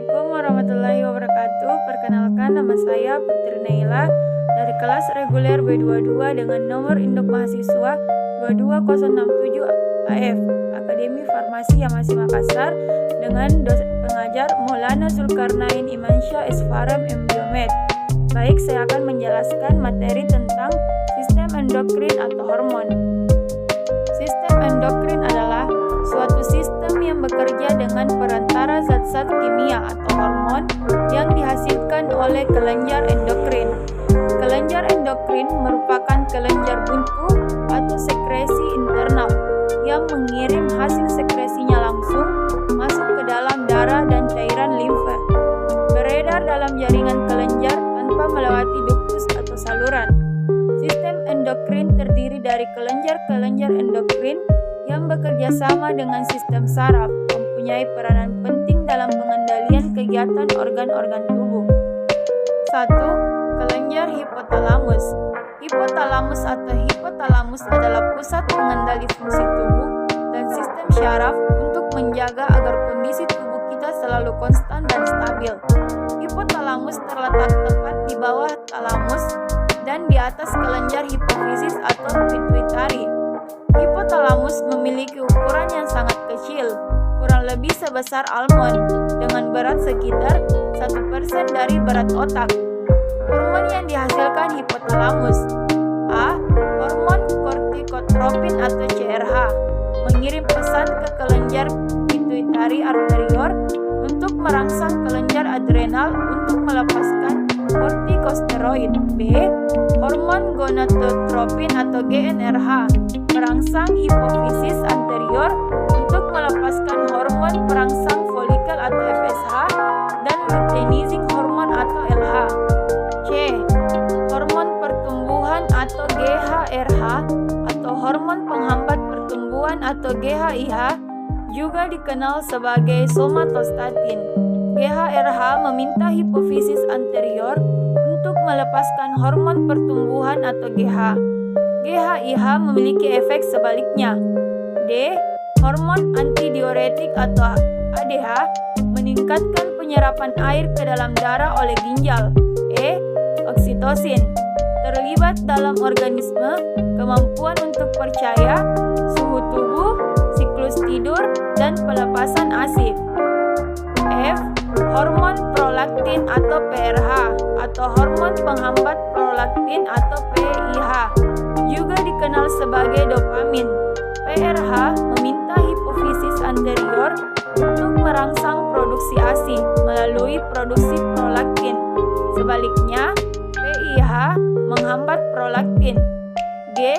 Assalamualaikum warahmatullahi wabarakatuh. Perkenalkan, nama saya Putri Naila dari kelas reguler B22 dengan nomor induk mahasiswa 22067 AF Akademi Farmasi Yamasi Makassar dengan pengajar Maulana Zulkarnain Imansyah Isfaram M.Biomed. Baik, saya akan menjelaskan materi tentang sistem endokrin atau hormon. Sistem endokrin adalah suatu sistem yang bekerja dengan perantara zat-zat kimia atau hormon yang dihasilkan oleh kelenjar endokrin. Kelenjar endokrin merupakan kelenjar buntu atau sekresi internal yang mengirim hasil sekresinya langsung masuk ke dalam darah dan cairan limfa, beredar dalam jaringan kelenjar tanpa melewati ductus atau saluran. Sistem endokrin terdiri dari kelenjar-kelenjar endokrin yang bekerja sama dengan sistem saraf, mempunyai peranan penting dalam pengendalian kegiatan organ-organ tubuh. 1. Kelenjar hipotalamus. Hipotalamus atau hipotalamus adalah pusat pengendali fungsi tubuh dan sistem syaraf untuk menjaga agar kondisi tubuh kita selalu konstan dan stabil. Hipotalamus terletak tepat di bawah talamus dan di atas kelenjar hipofisis atau pituitari. Hipotalamus memiliki ukuran yang sangat kecil, kurang lebih sebesar almond, dengan berat sekitar 1% dari berat otak. Hormon yang dihasilkan hipotalamus: A. Hormon kortikotropin atau CRH, mengirim pesan ke kelenjar pituitari anterior untuk merangsang kelenjar adrenal untuk melepaskan kortikosteroid. B. Hormon gonadotropin atau GnRH, merangsang hipofisis anterior untuk melepaskan hormon perangsang folikel atau FSH dan luteinizing hormon atau LH. C. Hormon pertumbuhan atau GHRH atau hormon penghambat pertumbuhan atau GHIH, juga dikenal sebagai somatostatin. GHRH meminta hipofisis anterior untuk melepaskan hormon pertumbuhan atau GH. GHIH memiliki efek sebaliknya. D. Hormon antidiuretik atau ADH, meningkatkan penyerapan air ke dalam darah oleh ginjal. E. Oksitosin, terlibat dalam organisme, kemampuan untuk percaya, suhu tubuh, siklus tidur, dan pelepasan ASI. F. Hormon prolaktin atau PRH atau hormon penghambat prolaktin atau PIH, juga dikenal sebagai dopamin. PRH meminta hipofisis anterior untuk merangsang produksi ASI melalui produksi prolaktin. Sebaliknya, PIH menghambat prolaktin. G.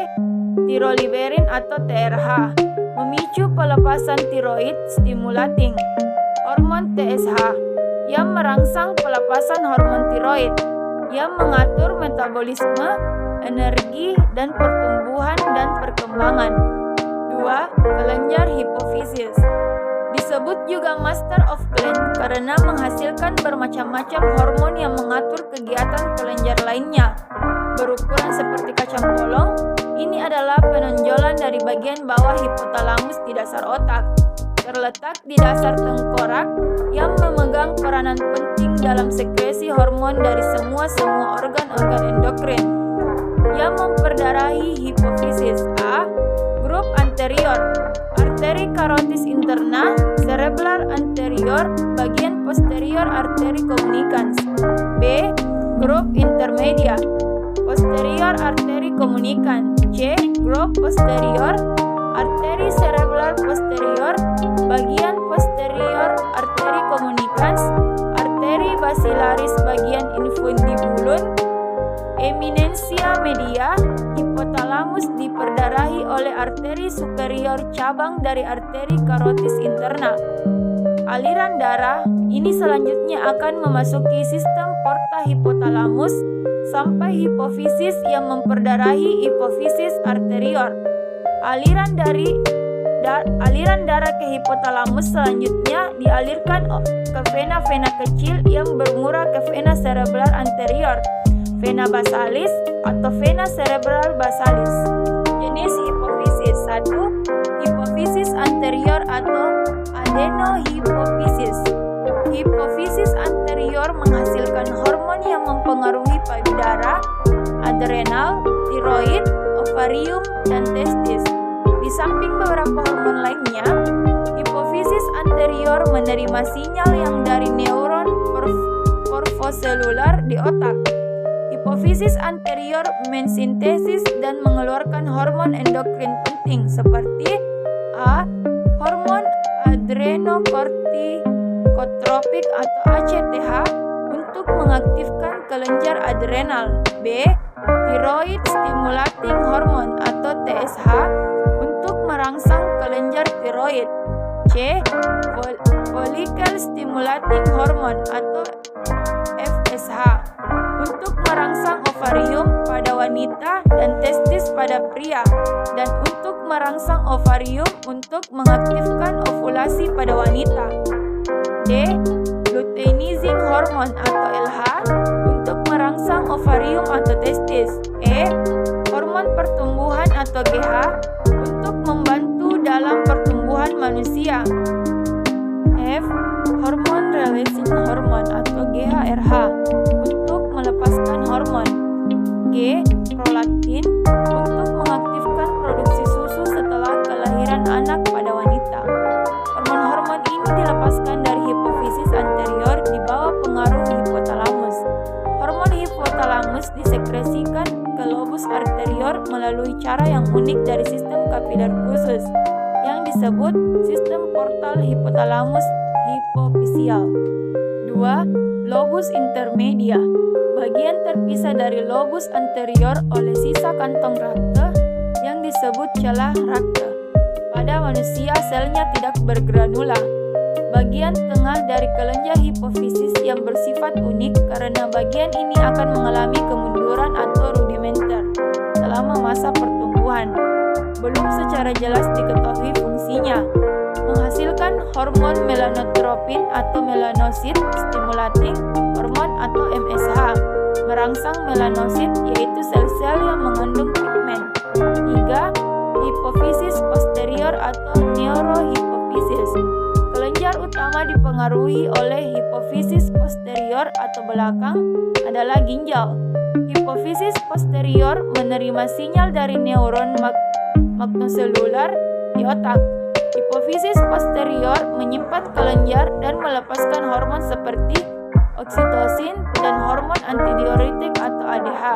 Tiroliberin atau TRH, memicu pelepasan tiroid stimulating. Hormon TSH, yang merangsang pelepasan hormon tiroid, yang mengatur metabolisme, energi, dan pertumbuhan dan perkembangan. 2. Kelenjar hipofisis. Disebut juga master of gland karena menghasilkan bermacam-macam hormon yang mengatur kegiatan kelenjar lainnya. Berukuran seperti kacang polong, ini adalah penonjolan dari bagian bawah hipotalamus di dasar otak. Terletak di dasar tengkorak yang memegang peranan penting dalam sekresi hormon dari semua organ-organ endokrin yang memperdarahi hipofisis. A. Grup anterior, arteri karotis interna, cerebral anterior, bagian posterior arteri communicans. B. Grup intermedia, posterior arteri communicans. C. Grup posterior, arteri cerebral posterior, bagian posterior arteri communicans, arteri basilaris bagian infundibulum. Eminensia media, hipotalamus diperdarahi oleh arteri superior cabang dari arteri karotis interna. Aliran darah ini selanjutnya akan memasuki sistem porta hipotalamus sampai hipofisis yang memperdarahi hipofisis arterior. Aliran darah ke hipotalamus selanjutnya dialirkan ke vena-vena kecil yang bermuara ke vena cerebral anterior, vena basalis atau vena cerebral basalis. Jenis hipofisis. 1. Hipofisis anterior atau adenohipofisis. Hipofisis anterior menghasilkan hormon yang mempengaruhi payudara, adrenal, tiroid, ovarium, dan testis. Di samping beberapa hormon lainnya, hipofisis anterior menerima sinyal yang dari neuron porfoselular di otak. Hipofisis anterior mensintesis dan mengeluarkan hormon endokrin penting seperti A. Hormon adrenokortikotropik atau ACTH untuk mengaktifkan kelenjar adrenal. B. Thyroid stimulating hormone atau TSH untuk merangsang kelenjar tiroid. C. Follicle stimulating hormone atau FSH untuk merangsang ovarium pada wanita dan testis pada pria, dan untuk merangsang ovarium untuk mengaktifkan ovulasi pada wanita. D. Luteinizing hormone atau LH untuk merangsang ovarium atau testis. E. Hormon pertumbuhan atau GH untuk membantu dalam pertumbuhan manusia. F. Hormon releasing hormone atau GHRH untuk melepaskan hormon. G. Prolaktin untuk mengaktifkan produksi susu setelah kelahiran anak pada wanita. Hormon-hormon ini dilepaskan dari hipofisis anterior di bawah pengaruh hipotalamus. Hormon hipotalamus disekresikan ke lobus anterior melalui cara yang unik dari sistem kapiler khusus yang disebut sistem portal hipotalamus hipofisial. 2. Lobus intermedia. Bagian terpisah dari lobus anterior oleh sisa kantong rakte yang disebut celah rakte. Pada manusia selnya tidak bergranula. Bagian tengah dari kelenjar hipofisis yang bersifat unik karena bagian ini akan mengalami kemunduran atau rudimenter selama masa pertumbuhan. Belum secara jelas diketahui fungsinya. Menghasilkan hormon melanotropin atau melanosit stimulating hormon atau MSH, merangsang melanosit yaitu sel-sel yang mengandung pigmen. 3. Hipofisis posterior atau neurohipofisis. Kelenjar utama dipengaruhi oleh hipofisis posterior atau belakang adalah ginjal. Hipofisis posterior menerima sinyal dari neuron magnoselular di otak. Hipofisis posterior menyimpan kelenjar dan melepaskan hormon seperti oksitosin dan hormon antidiuretik atau ADH.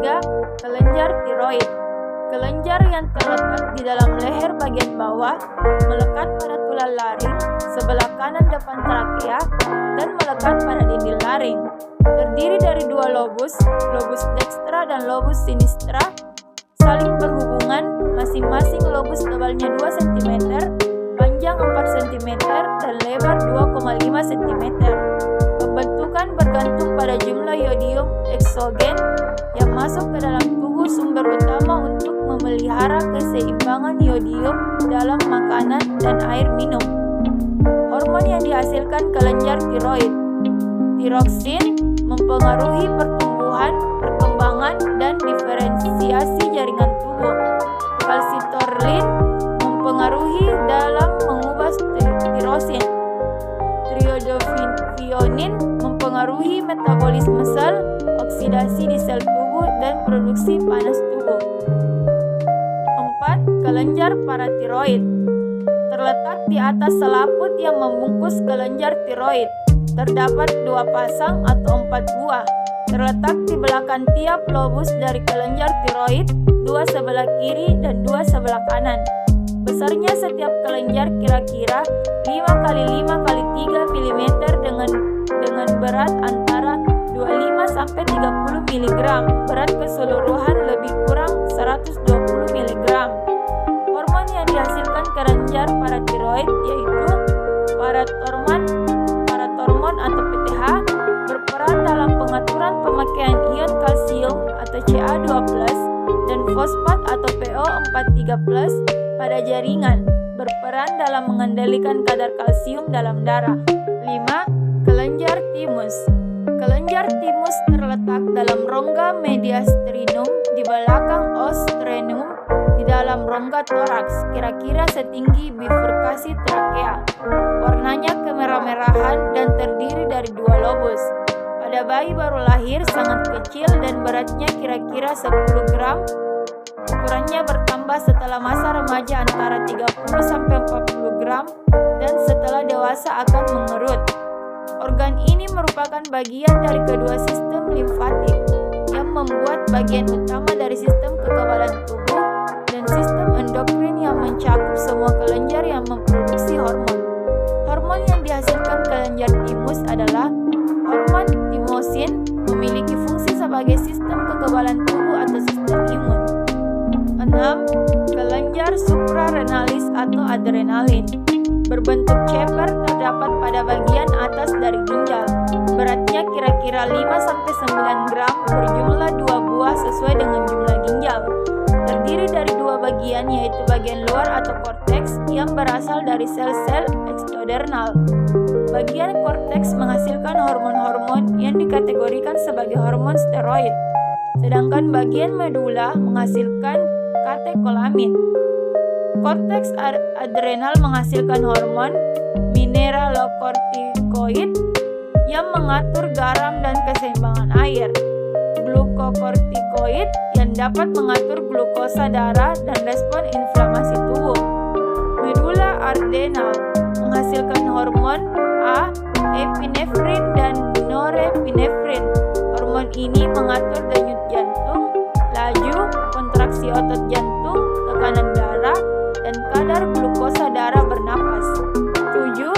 3. Kelenjar tiroid. Kelenjar yang terletak di dalam leher bagian bawah, melekat pada tulang laring, sebelah kanan depan trakea, dan melekat pada dinding laring. Terdiri dari dua lobus, lobus dextra dan lobus sinistra, saling berhubungan. Masing-masing lobus tebalnya 2 cm, panjang 4 cm, dan lebar 2,5 cm. Pembentukan bergantung pada jumlah yodium eksogen yang masuk ke dalam tubuh, sumber utama untuk memelihara keseimbangan yodium dalam makanan dan air minum. Hormon yang dihasilkan kelenjar tiroid. Tiroksin mempengaruhi pertumbuhan, perkembangan, dan diferensiasi jaringan tubuh. Kalsitorlin mempengaruhi dalam mengubah tirosin. Triiodopionin mempengaruhi metabolisme sel, oksidasi di sel tubuh, dan produksi panas tubuh. 4. Kelenjar paratiroid. Terletak di atas selaput yang membungkus kelenjar tiroid. Terdapat 2 pasang atau 4 buah. Terletak di belakang tiap lobus dari kelenjar tiroid, 2 sebelah kiri dan 2 sebelah kanan. Besarnya setiap kelenjar kira-kira 5x5x3 mm dengan berat antara 25 sampai 30 mg. Berat keseluruhan lebih kurang 120 mg. Hormon yang dihasilkan kelenjar paratiroid yaitu paratormon atau PTH berperan dalam pengaturan pemakaian ion kalsium atau Ca2+ dan fosfat atau PO43+ pada jaringan, berperan dalam mengendalikan kadar kalsium dalam darah. 5. Kelenjar timus. Kelenjar timus terletak dalam rongga mediasternum di belakang os sternum di dalam rongga toraks, kira-kira setinggi bifurkasi trakea. Warnanya kemerah-merahan dan terdiri dari 2 lobus. Pada bayi baru lahir sangat kecil dan beratnya kira-kira 10 gram. Ukurannya bertambah setelah masa remaja antara 30-40 gram dan setelah dewasa akan mengerut. Organ ini merupakan bagian dari kedua sistem limfatik yang membuat bagian utama dari sistem kekebalan tubuh dan sistem endokrin yang mencakup semua kelenjar yang memproduksi hormon. Hormon yang dihasilkan kelenjar timus adalah hormon timosin, memiliki fungsi sebagai sistem kekebalan tubuh atau sistem imun. 6. Kelenjar suprarenalis atau adrenalin. Berbentuk ceper, terdapat pada bagian atas dari ginjal. Beratnya kira-kira 5-9 gram, berjumlah 2 buah sesuai dengan jumlah ginjal. Terdiri dari 2 bagian, yaitu bagian luar atau korteks yang berasal dari sel-sel eksternal. Bagian korteks menghasilkan hormon-hormon yang dikategorikan sebagai hormon steroid, sedangkan bagian medula menghasilkan katekolamin. Korteks adrenal menghasilkan hormon mineralokortikoid yang mengatur garam dan keseimbangan air, glukokortikoid yang dapat mengatur glukosa darah dan respon inflamasi tubuh. Medula adrenal menghasilkan hormon A, epinefrin dan norepinefrin. Hormon ini mengatur denyut jantung, laju, kontraksi otot jantung, tekanan darah, dan kadar glukosa darah bernapas. 7.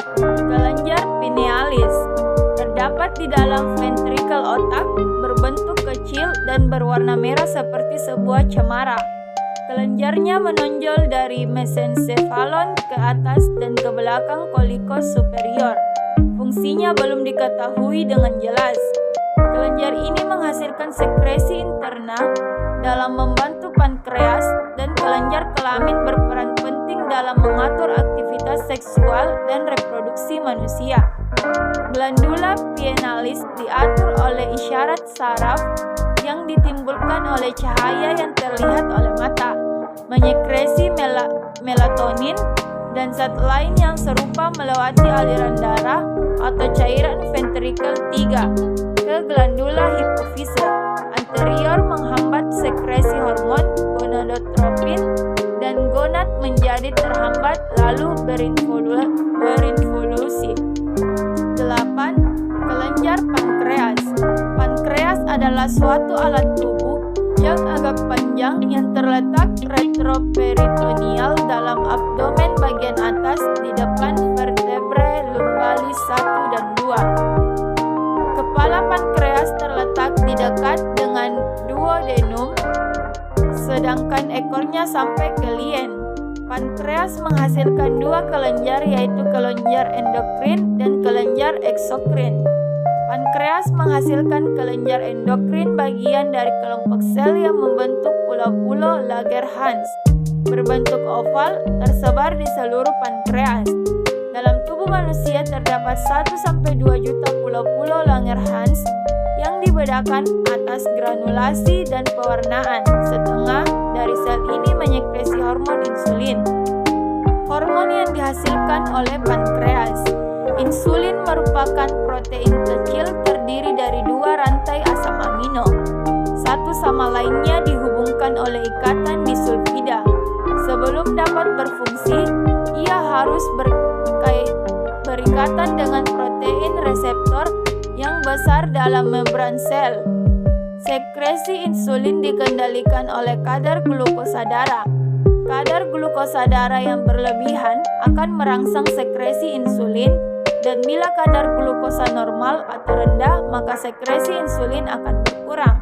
Kelenjar pinealis terdapat di dalam ventrikel otak, berbentuk kecil dan berwarna merah seperti sebuah cemara. Kelenjarnya menonjol dari mesencephalon ke atas dan ke belakang kolikos superior. Fungsinya belum diketahui dengan jelas. Kelenjar ini menghasilkan sekresi interna dalam membantu pankreas, dan kelenjar kelamin berperan penting dalam mengatur aktivitas seksual dan reproduksi manusia. Glandula pinealis diatur oleh isyarat saraf yang ditimbulkan oleh cahaya yang terlihat oleh mata, menyekresi melatonin dan zat lain yang serupa melewati aliran darah atau cairan ventrikel 3 ke glandula hipofise anterior, menghambat sekresi hormon gonadotropin, dan gonad menjadi terhambat lalu berinvolusi. 8. Kelenjar pankreas. Pankreas adalah suatu alat tubuh yang agak panjang yang terletak retroperitoneal dalam abdomen bagian atas di depan vertebrae lumbalis 1 dan 2. Kepala pankreas terletak di dekat dengan duodenum, sedangkan ekornya sampai ke lien. Pankreas menghasilkan 2 kelenjar, yaitu kelenjar endokrin dan kelenjar eksokrin. Pankreas menghasilkan kelenjar endokrin, bagian dari kelompok sel yang membentuk pulau-pulau Langerhans, berbentuk oval, tersebar di seluruh pankreas. Dalam tubuh manusia terdapat 1-2 juta pulau-pulau Langerhans yang dibedakan atas granulasi dan pewarnaan. Setengah dari sel ini menyekresi hormon insulin, hormon yang dihasilkan oleh pankreas. Insulin merupakan protein kecil terdiri dari 2 rantai asam amino. Satu sama lainnya dihubungkan oleh ikatan disulfida. Sebelum dapat berfungsi, ia harus berikatan dengan protein reseptor yang besar dalam membran sel. Sekresi insulin dikendalikan oleh kadar glukosa darah. Kadar glukosa darah yang berlebihan akan merangsang sekresi insulin, dan bila kadar glukosa normal atau rendah, maka sekresi insulin akan berkurang.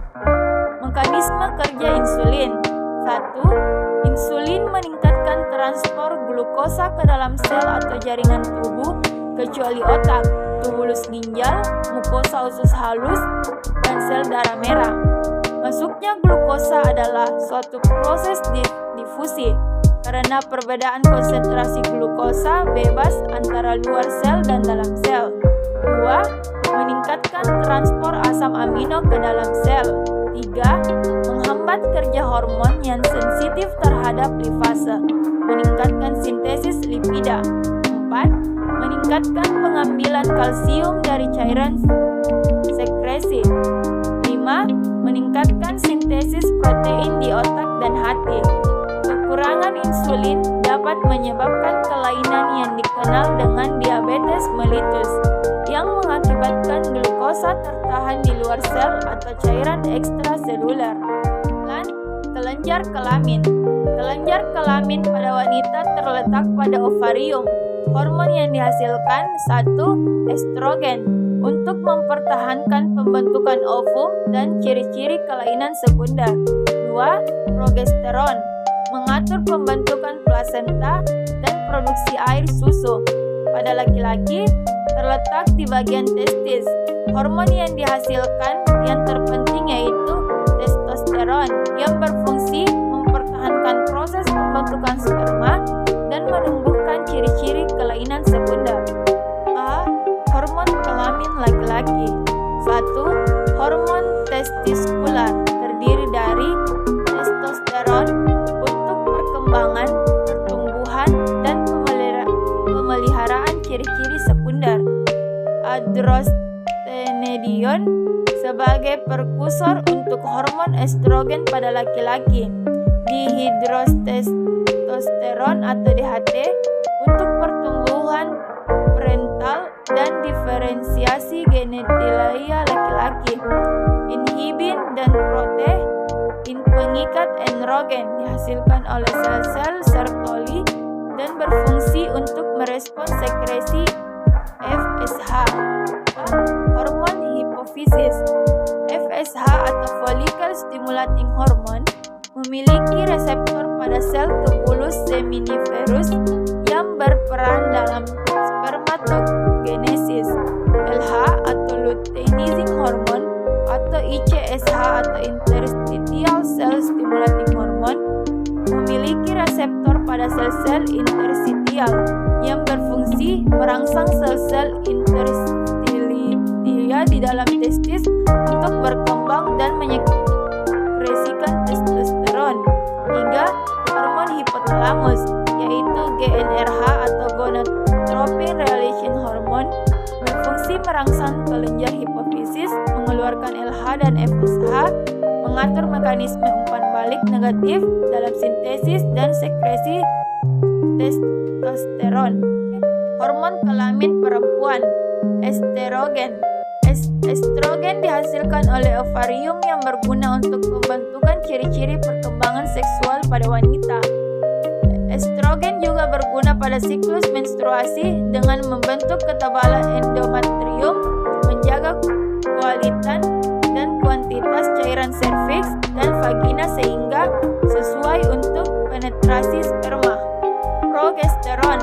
Mekanisme kerja insulin. 1. Insulin meningkatkan transport glukosa ke dalam sel atau jaringan tubuh, kecuali otak, tubulus ginjal, mukosa usus halus, dan sel darah merah. Masuknya glukosa adalah suatu proses difusi karena perbedaan konsentrasi glukosa bebas antara luar sel dan dalam sel. 2. Meningkatkan transport asam amino ke dalam sel. 3. Menghambat kerja hormon yang sensitif terhadap lipase, meningkatkan sintesis lipida. 4. Meningkatkan pengambilan kalsium dari cairan sekresi. 5. Meningkatkan sintesis protein di otak dan hati. Kekurangan insulin dapat menyebabkan kelainan yang dikenal dengan diabetes mellitus, yang mengakibatkan glukosa tertahan di luar sel atau cairan ekstraseluler. Dan kelenjar kelamin. Kelenjar kelamin pada wanita terletak pada ovarium. Hormon yang dihasilkan 1. Estrogen untuk mempertahankan pembentukan ovum dan ciri-ciri kelainan sekunder. 2. Progesteron mengatur pembentukan plasenta dan produksi air susu. Pada laki-laki terletak di bagian testis. Hormon yang dihasilkan yang terpenting yaitu testosteron yang berfungsi mempertahankan proses pembentukan sperma dan menumbuhkan ciri-ciri kelainan sekunder. A. Hormon kelamin laki-laki. 1. Hormon testiskular terdiri dari testosteron untuk perkembangan, pertumbuhan, dan pemeliharaan ciri-ciri sekunder. Androstenedion sebagai prekursor untuk hormon estrogen pada laki-laki. Dihidrotestosteron atau DHT untuk pertumbuhan parental dan diferensiasi genitalia laki-laki. Inhibin dan pengikat androgen dihasilkan oleh sel-sel Sertoli dan berfungsi untuk merespons sekresi FSH. Hormon hipofisis. FSH atau follicle stimulating hormone memiliki reseptor pada sel tubulus seminiferus yang berperan dalam spermatogenesis. LH atau luteinizing hormone atau ICSH atau interstitial cell stimulating hormone memiliki reseptor pada sel-sel interstitial yang berfungsi merangsang sel-sel interstitia di dalam testis untuk berkembang dan menyekresikan testosteron. 3. Hormon hipotalamus yaitu GnRH atau gonadotropin release hormone berfungsi merangsang kelenjar hipofisis, mengeluarkan LH dan FSH, mengatur mekanisme umpan balik negatif dalam sintesis dan sekresi testosteron. Hormon kelamin perempuan. Estrogen. Estrogen dihasilkan oleh ovarium yang berguna untuk pembentukan ciri-ciri perkembangan seksual pada wanita. Estrogen juga berguna pada siklus menstruasi dengan membentuk ketebalan endometrium, menjaga kualitas dan kuantitas cairan serviks dan vagina sehingga sesuai untuk penetrasi sperma. Progesteron.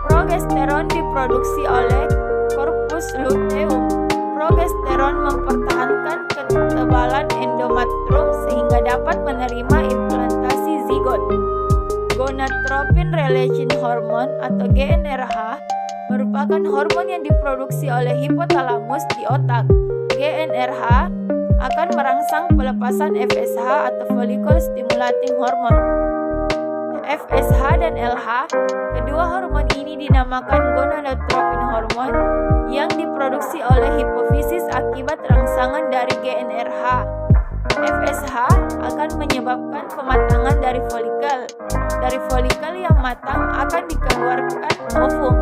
Progesteron diproduksi oleh corpus luteum. Progesteron mempertahankan ketebalan endometrium sehingga dapat menerima implantasi zigot. Gonadotropin release hormone atau GnRH merupakan hormon yang diproduksi oleh hipotalamus di otak. GnRH akan merangsang pelepasan FSH atau follicle stimulating hormone. FSH dan LH, kedua hormon ini dinamakan gonadotropin hormone yang diproduksi oleh hipofisis akibat rangsangan dari GnRH. FSH akan menyebabkan pematangan dari folikel. Dari folikel yang matang akan dikeluarkan ovum.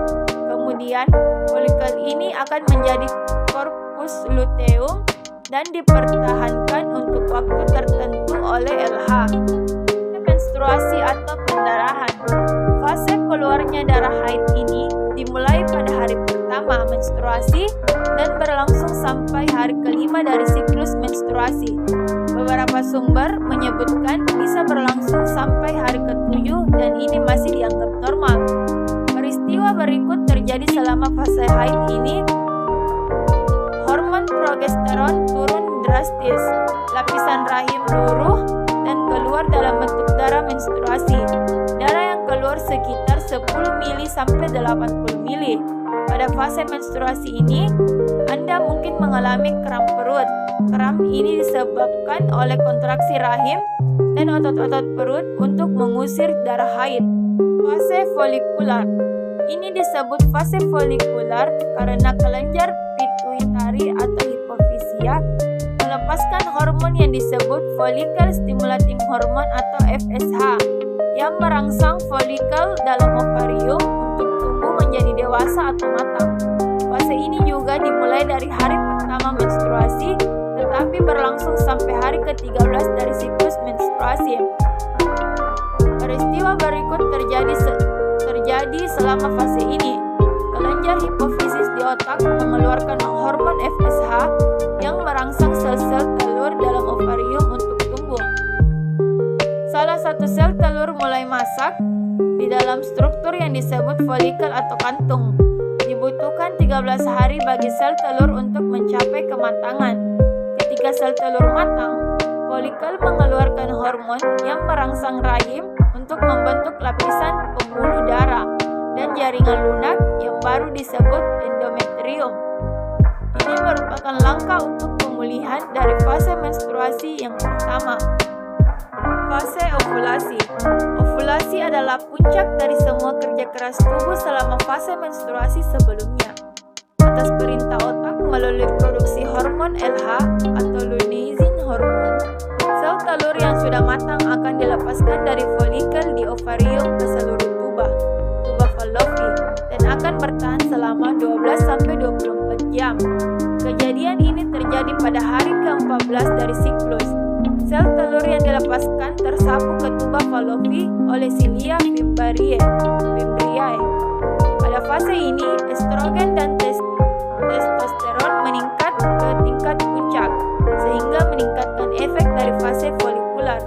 Kemudian, folikel ini akan menjadi corpus luteum dan dipertahankan untuk waktu tertentu oleh LH. Menstruasi atau pendarahan. Fase keluarnya darah haid ini dimulai pada hari pertama menstruasi dan berlangsung sampai hari kelima dari siklus menstruasi. Beberapa sumber menyebutkan bisa berlangsung sampai hari ke-7 dan ini masih dianggap normal. Peristiwa berikut terjadi selama fase haid ini. Hormon progesteron turun drastis, lapisan rahim luruh dan keluar dalam bentuk darah menstruasi. Darah yang keluar sekitar 10 mili sampai 80 mili. Pada fase menstruasi ini, Anda mungkin mengalami kram perut, Kram ini disebabkan oleh kontraksi rahim dan otot-otot perut untuk mengusir darah haid. Fase folikular. Ini disebut fase folikular karena kelenjar pituitari atau hipofisia melepaskan hormon yang disebut follicle stimulating hormone atau FSH yang merangsang folikel dalam ovarium untuk tumbuh menjadi dewasa atau matang. Fase ini juga dimulai dari hari pertama menstruasi tetapi berlangsung sampai hari ke-13 dari siklus menstruasi. Peristiwa berikut terjadi selama fase ini. Kelenjar hipofisis di otak mengeluarkan hormon FSH yang merangsang sel-sel telur dalam ovarium untuk tumbuh. Salah satu sel telur mulai masak di dalam struktur yang disebut folikel atau kantung. Dibutuhkan 13 hari bagi sel telur untuk mencapai kematangan. Ketika sel telur matang, folikel mengeluarkan hormon yang merangsang rahim untuk membentuk lapisan pembuluh darah dan jaringan lunak yang baru disebut endometrium. Ini merupakan langkah untuk pemulihan dari fase menstruasi yang pertama. Fase ovulasi. Ovulasi adalah puncak dari semua kerja keras tubuh selama fase menstruasi sebelumnya. Atas perintah otak melalui produksi hormon LH atau luteinizing hormone, sel telur yang sudah matang akan dilepaskan dari folikel di ovarium ke seluruh tuba Fallopi, dan akan bertahan selama 12-24 jam. Kejadian ini terjadi pada hari ke-14 dari siklus. Sel telur yang dilepaskan tersapu ke tuba Fallopi oleh silia fimbriae. Pada fase ini, estrogen dan testosteron meningkat ke tingkat puncak, sehingga meningkatkan efek dari fase folikular.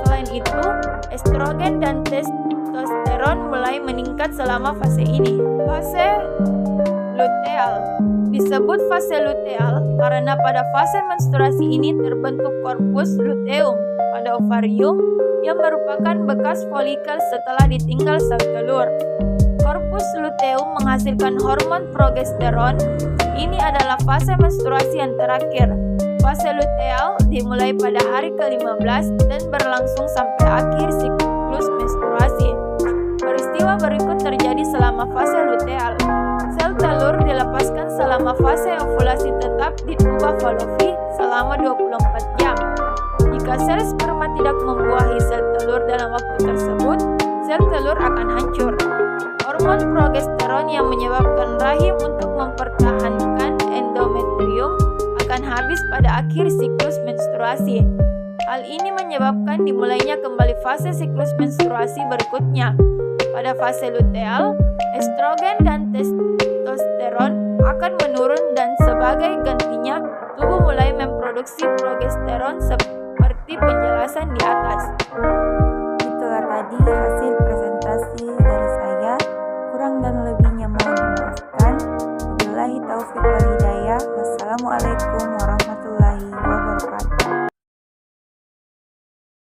Selain itu, estrogen dan testosteron mulai meningkat selama fase ini. Fase luteal. Disebut fase luteal karena pada fase menstruasi ini terbentuk korpus luteum pada ovarium yang merupakan bekas folikel setelah ditinggal sel telur. Korpus luteum menghasilkan hormon progesteron. Ini adalah fase menstruasi yang terakhir. Fase luteal dimulai pada hari ke-15 dan berlangsung sampai akhir siklus menstruasi. Peristiwa berikut terjadi selama fase luteal. Sel telur dilepaskan selama fase ovulasi tetap di tuba Fallopi selama 24 jam. Jika sel sperma tidak membuahi sel telur dalam waktu tersebut, sel telur akan hancur. Hormon progesteron yang menyebabkan rahim untuk mempertahankan endometrium akan habis pada akhir siklus menstruasi. Hal ini menyebabkan dimulainya kembali fase siklus menstruasi berikutnya. Pada fase luteal, estrogen dan testosteron akan menurun dan sebagai gantinya tubuh mulai memproduksi progesteron seperti penjelasan di atas. Itulah tadi hasil presentasi dari saya. Kurang dan lebihnya mohon dimaafkan. Wabillahi taufiq wal hidayah. Wassalamualaikum